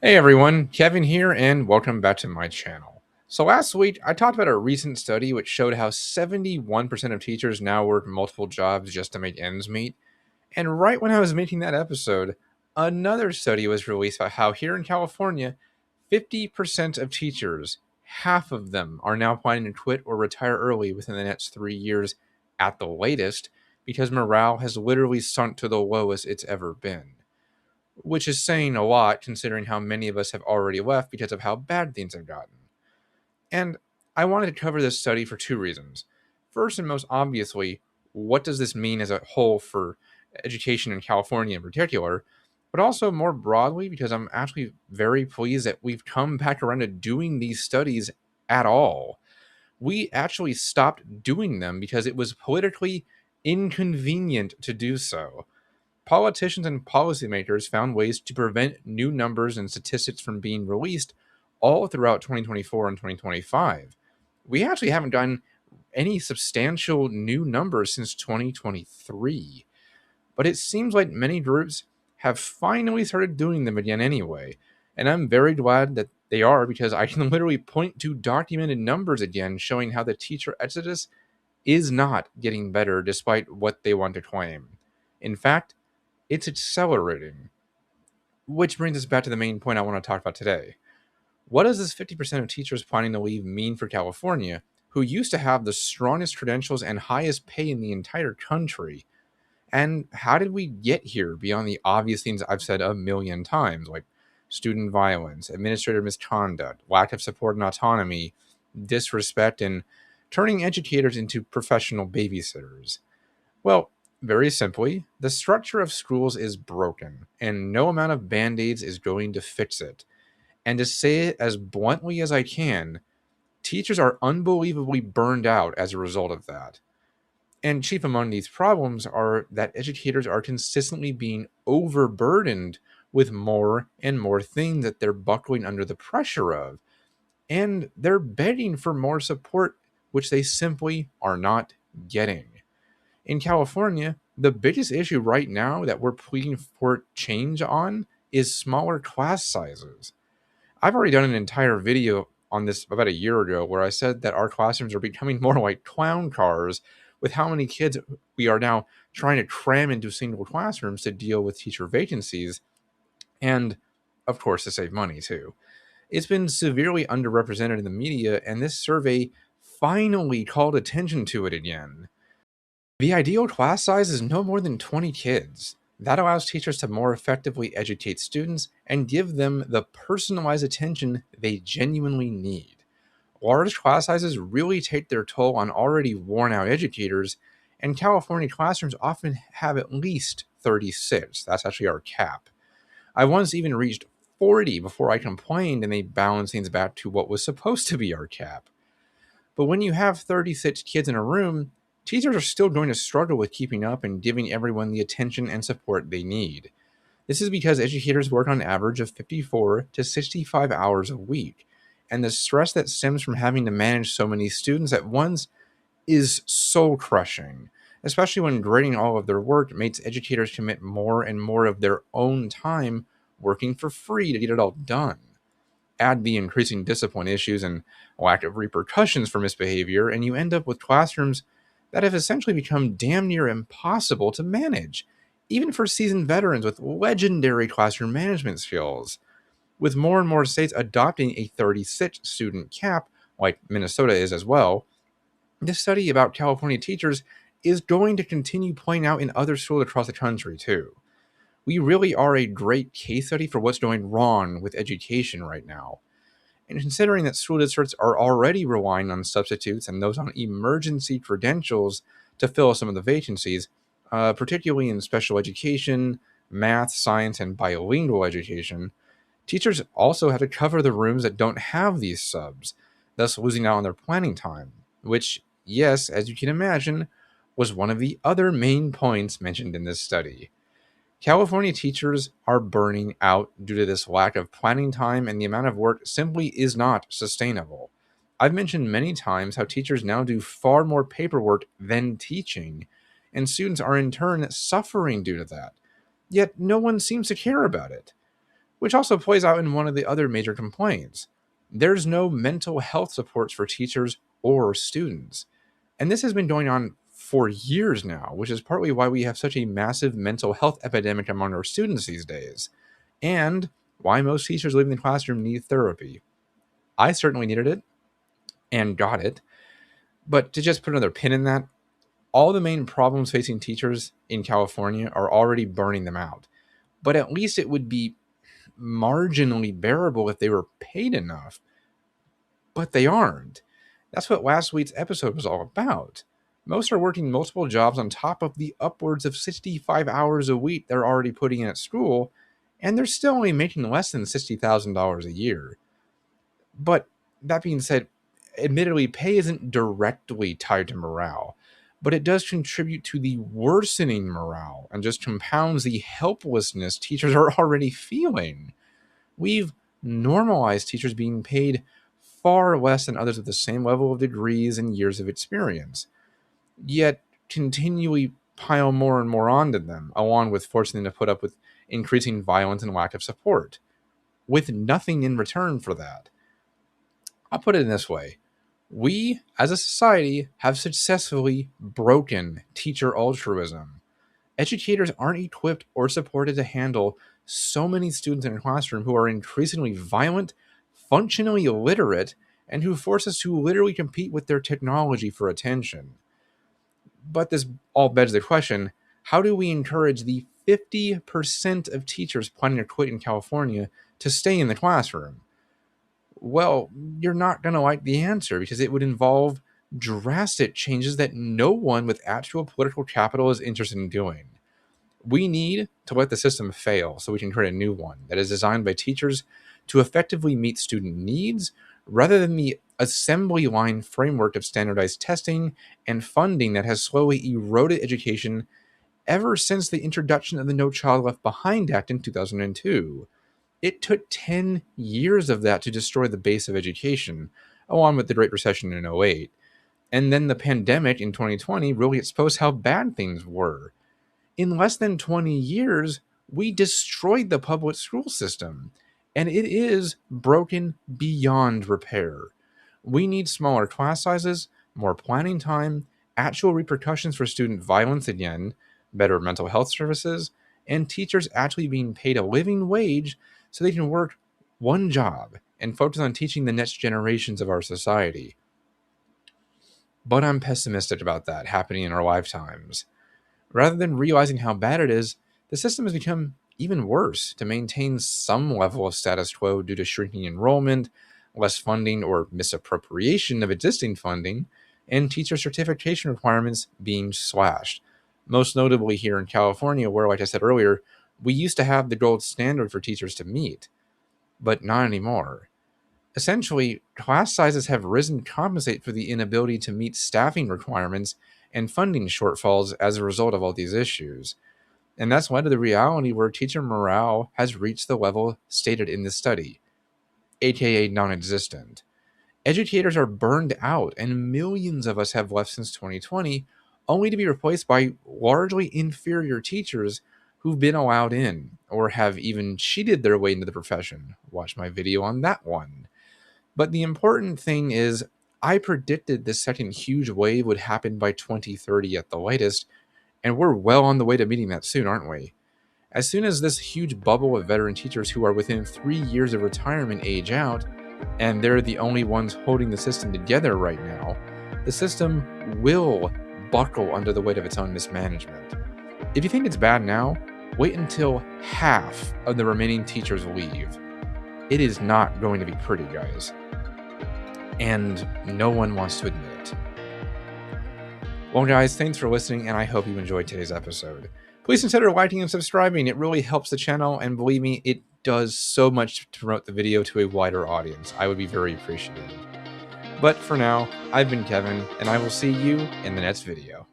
Hey everyone, Kevin here, and welcome back to my channel. So last week, I talked about a recent study which showed how 71% of teachers now work multiple jobs just to make ends meet. And right when I was making that episode, another study was released about how here in California, 50% of teachers, half of them, are now planning to quit or retire early within the next 3 years at the latest because morale has literally sunk to the lowest it's ever been, which is saying a lot considering how many of us have already left because of how bad things have gotten. And I wanted to cover this study for two reasons. First, and most obviously, what does this mean as a whole for education in California in particular? But also more broadly, because I'm actually very pleased that we've come back around to doing these studies at all. We actually stopped doing them because it was politically inconvenient to do so. Politicians and policymakers found ways to prevent new numbers and statistics from being released all throughout 2024 and 2025. We actually haven't gotten any substantial new numbers since 2023, but it seems like many groups have finally started doing them again anyway. And I'm very glad that they are because I can literally point to documented numbers again showing how the teacher exodus is not getting better despite what they want to claim. In fact, it's accelerating. Which brings us back to the main point I want to talk about today. What does this 50% of teachers planning to leave mean for California, who used to have the strongest credentials and highest pay in the entire country? And how did we get here beyond the obvious things I've said a million times, like student violence, administrative misconduct, lack of support and autonomy, disrespect, and turning educators into professional babysitters? Well, very simply, the structure of schools is broken, and no amount of band aids is going to fix it. And to say it as bluntly as I can, teachers are unbelievably burned out as a result of that. And chief among these problems are that educators are consistently being overburdened with more and more things that they're buckling under the pressure of. And they're begging for more support, which they simply are not getting. In California, the biggest issue right now that we're pleading for change on is smaller class sizes. I've already done an entire video on this about a year ago where I said that our classrooms are becoming more like clown cars with how many kids we are now trying to cram into single classrooms to deal with teacher vacancies and, of course, to save money too. It's been severely underrepresented in the media, and this survey finally called attention to it again. The ideal class size is no more than 20 kids. That allows teachers to more effectively educate students and give them the personalized attention they genuinely need. Large class sizes really take their toll on already worn out educators, and California classrooms often have at least 36. That's actually our cap. I once even reached 40 before I complained, and they balanced things back to what was supposed to be our cap. But when you have 36 kids in a room, teachers are still going to struggle with keeping up and giving everyone the attention and support they need. This is because educators work on average of 54 to 65 hours a week, and the stress that stems from having to manage so many students at once is soul crushing, especially when grading all of their work makes educators commit more and more of their own time working for free to get it all done. Add the increasing discipline issues and lack of repercussions for misbehavior, and you end up with classrooms that have essentially become damn near impossible to manage, even for seasoned veterans with legendary classroom management skills. With more and more states adopting a 36 student cap, like Minnesota is as well, this study about California teachers is going to continue playing out in other schools across the country, too. We really are a great case study for what's going wrong with education right now. And considering that school districts are already relying on substitutes and those on emergency credentials to fill some of the vacancies, particularly in special education, math, science, and bilingual education, teachers also have to cover the rooms that don't have these subs, thus losing out on their planning time, which, yes, as you can imagine, was one of the other main points mentioned in this study. California teachers are burning out due to this lack of planning time, and the amount of work simply is not sustainable. I've mentioned many times how teachers now do far more paperwork than teaching, and students are in turn suffering due to that. Yet no one seems to care about it. which also plays out in one of the other major complaints. There's no mental health supports for teachers or students. And this has been going on for years now, which is partly why we have such a massive mental health epidemic among our students these days, and why most teachers leaving the classroom need therapy. I certainly needed it and got it. But to just put another pin in that, all the main problems facing teachers in California are already burning them out. But at least it would be marginally bearable if they were paid enough. But they aren't. That's what last week's episode was all about. Most are working multiple jobs on top of the upwards of 65 hours a week they're already putting in at school, and they're still only making less than $60,000 a year. But that being said, admittedly, pay isn't directly tied to morale, but it does contribute to the worsening morale and just compounds the helplessness teachers are already feeling. We've normalized teachers being paid far less than others with the same level of degrees and years of experience, yet continually pile more and more onto them, along with forcing them to put up with increasing violence and lack of support, with nothing in return for that. I'll put it in this way. We, as a society, have successfully broken teacher altruism. Educators aren't equipped or supported to handle so many students in a classroom who are increasingly violent, functionally illiterate, and who force us to literally compete with their technology for attention. But this all begs the question, how do we encourage the 50% of teachers planning to quit in California to stay in the classroom? Well, you're not going to like the answer because it would involve drastic changes that no one with actual political capital is interested in doing. We need to let the system fail so we can create a new one that is designed by teachers to effectively meet student needs rather than the assembly line framework of standardized testing and funding that has slowly eroded education ever since the introduction of the No Child Left Behind Act in 2002. It took 10 years of that to destroy the base of education, along with the Great Recession in '08. And then the pandemic in 2020 really exposed how bad things were. In less than 20 years, we destroyed the public school system, and it is broken beyond repair. We need smaller class sizes, more planning time, actual repercussions for student violence again, better mental health services, and teachers actually being paid a living wage so they can work one job and focus on teaching the next generations of our society. But I'm pessimistic about that happening in our lifetimes. Rather than realizing how bad it is, the system has become even worse to maintain some level of status quo due to shrinking enrollment, less funding or misappropriation of existing funding, and teacher certification requirements being slashed. Most notably here in California, where, like I said earlier, we used to have the gold standard for teachers to meet, but not anymore. Essentially, class sizes have risen to compensate for the inability to meet staffing requirements and funding shortfalls as a result of all these issues. And that's led to the reality where teacher morale has reached the level stated in the study, aka non existent. Educators are burned out, and millions of us have left since 2020, only to be replaced by largely inferior teachers who've been allowed in or have even cheated their way into the profession. Watch my video on that one. But the important thing is, I predicted this second huge wave would happen by 2030 at the latest, and we're well on the way to meeting that soon, aren't we? As soon as this huge bubble of veteran teachers who are within 3 years of retirement age out, and they're the only ones holding the system together right now, the system will buckle under the weight of its own mismanagement. If you think it's bad now, wait until half of the remaining teachers leave. It is not going to be pretty, guys. And no one wants to admit it. Well, guys, thanks for listening, and I hope you enjoyed today's episode. Please consider liking and subscribing. It really helps the channel, and believe me, it does so much to promote the video to a wider audience. I would be very appreciative. But for now, I've been Kevin, and I will see you in the next video.